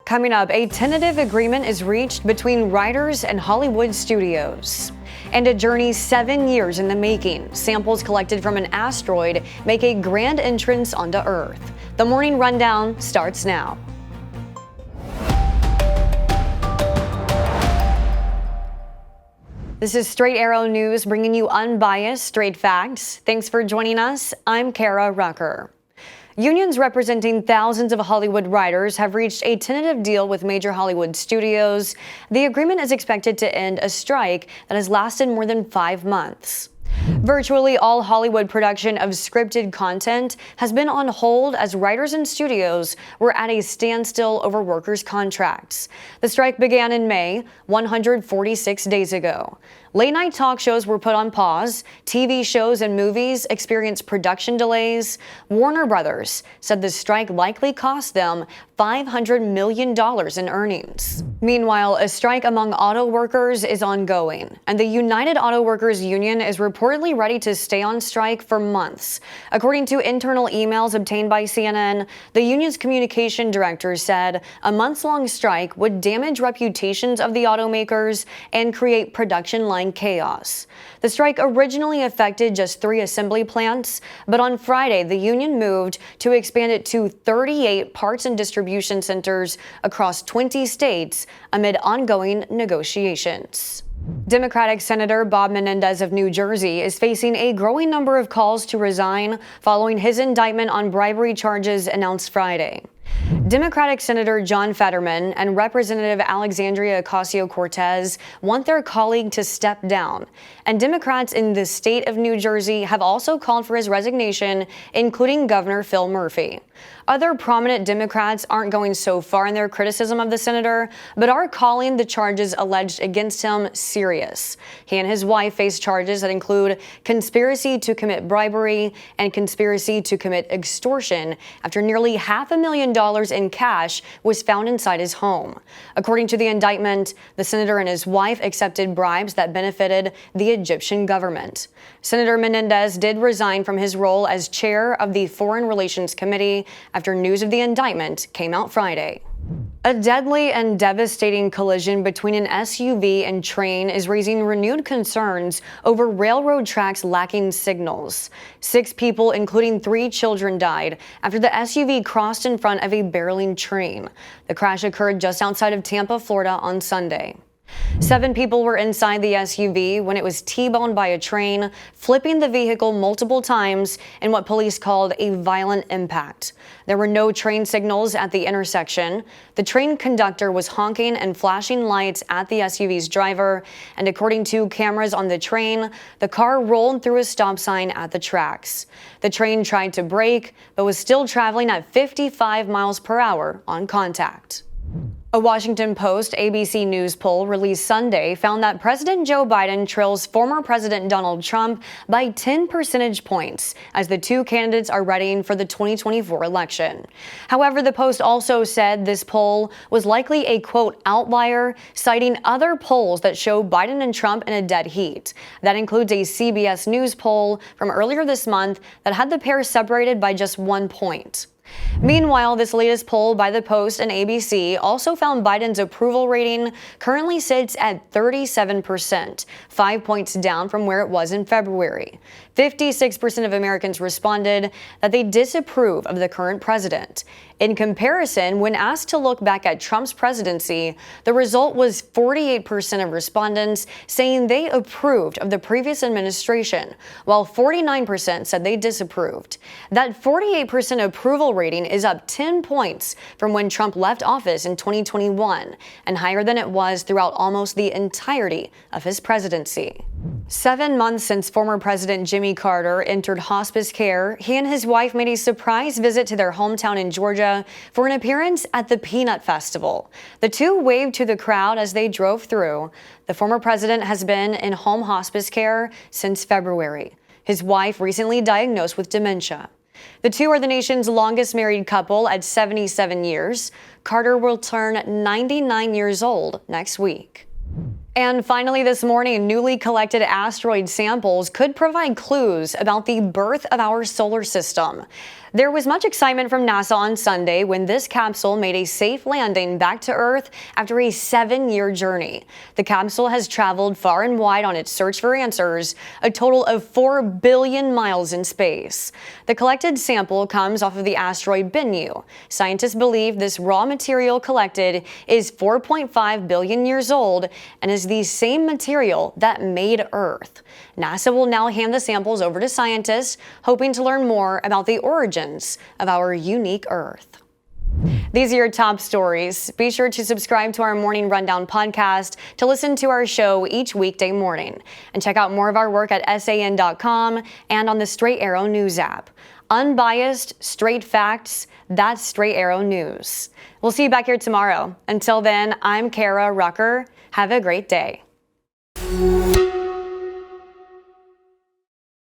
Coming up, a tentative agreement is reached between writers and Hollywood studios. And a journey 7 years in the making. Samples collected from an asteroid make a grand entrance onto Earth. The morning rundown starts now. This is Straight Arrow News, bringing you unbiased, straight facts. Thanks for joining us. I'm Kara Rucker. Unions representing thousands of Hollywood writers have reached a tentative deal with major Hollywood studios. The agreement is expected to end a strike that has lasted more than 5 months. Virtually all Hollywood production of scripted content has been on hold as writers and studios were at a standstill over workers' contracts. The strike began in May, 146 days ago. Late-night talk shows were put on pause. TV shows and movies experienced production delays. Warner Brothers said the strike likely cost them $500 million in earnings. Meanwhile, a strike among auto workers is ongoing, and the United Auto Workers Union is reportedly ready to stay on strike for months. According to internal emails obtained by CNN, the union's communication director said a months-long strike would damage reputations of the automakers and create production line chaos. The strike originally affected just 3 assembly plants, but on Friday, the union moved to expand it to 38 parts and distribution centers across 20 states amid ongoing negotiations. Democratic Senator Bob Menendez of New Jersey is facing a growing number of calls to resign following his indictment on bribery charges announced Friday. Democratic Senator John Fetterman and Representative Alexandria Ocasio-Cortez want their colleague to step down, and Democrats in the state of New Jersey have also called for his resignation, including Governor Phil Murphy. Other prominent Democrats aren't going so far in their criticism of the senator, but are calling the charges alleged against him serious. He and his wife face charges that include conspiracy to commit bribery and conspiracy to commit extortion after nearly $500,000 in cash was found inside his home. According to the indictment, the senator and his wife accepted bribes that benefited the Egyptian government. Senator Menendez did resign from his role as chair of the Foreign Relations Committee after news of the indictment came out Friday. A deadly and devastating collision between an SUV and train is raising renewed concerns over railroad tracks lacking signals. 6 people, including 3 children, died after the SUV crossed in front of a barreling train. The crash occurred just outside of Tampa, Florida on Sunday. 7 people were inside the SUV when it was T-boned by a train, flipping the vehicle multiple times in what police called a violent impact. There were no train signals at the intersection. The train conductor was honking and flashing lights at the SUV's driver, and according to cameras on the train, the car rolled through a stop sign at the tracks. The train tried to brake, but was still traveling at 55 miles per hour on contact. A Washington Post ABC News poll released Sunday found that President Joe Biden trails former President Donald Trump by 10 percentage points as the 2 candidates are readying for the 2024 election. However, the Post also said this poll was likely a, quote, outlier, citing other polls that show Biden and Trump in a dead heat. That includes a CBS News poll from earlier this month that had the pair separated by just 1 point. Meanwhile, this latest poll by the Post and ABC also found Biden's approval rating currently sits at 37%, 5 points down from where it was in February. 56% of Americans responded that they disapprove of the current president. In comparison, when asked to look back at Trump's presidency, the result was 48% of respondents saying they approved of the previous administration, while 49% said they disapproved. That 48% approval rating is up 10 points from when Trump left office in 2021 and higher than it was throughout almost the entirety of his presidency. 7 months since former President Jimmy Carter entered hospice care, he and his wife made a surprise visit to their hometown in Georgia for an appearance at the Peanut Festival. The 2 waved to the crowd as they drove through. The former president has been in home hospice care since February. His wife recently diagnosed with dementia. The 2 are the nation's longest married couple at 77 years. Carter will turn 99 years old next week. And finally this morning, newly collected asteroid samples could provide clues about the birth of our solar system. There was much excitement from NASA on Sunday when this capsule made a safe landing back to Earth after a 7-year journey. The capsule has traveled far and wide on its search for answers, a total of 4 billion miles in space. The collected sample comes off of the asteroid Bennu. Scientists believe this raw material collected is 4.5 billion years old and is the same material that made Earth. NASA will now hand the samples over to scientists, hoping to learn more about the origins of our unique Earth. These are your top stories. Be sure to subscribe to our Morning Rundown podcast to listen to our show each weekday morning. And check out more of our work at san.com and on the Straight Arrow News app. Unbiased, straight facts, that's Straight Arrow News. We'll see you back here tomorrow. Until then, I'm Kara Rucker. Have a great day.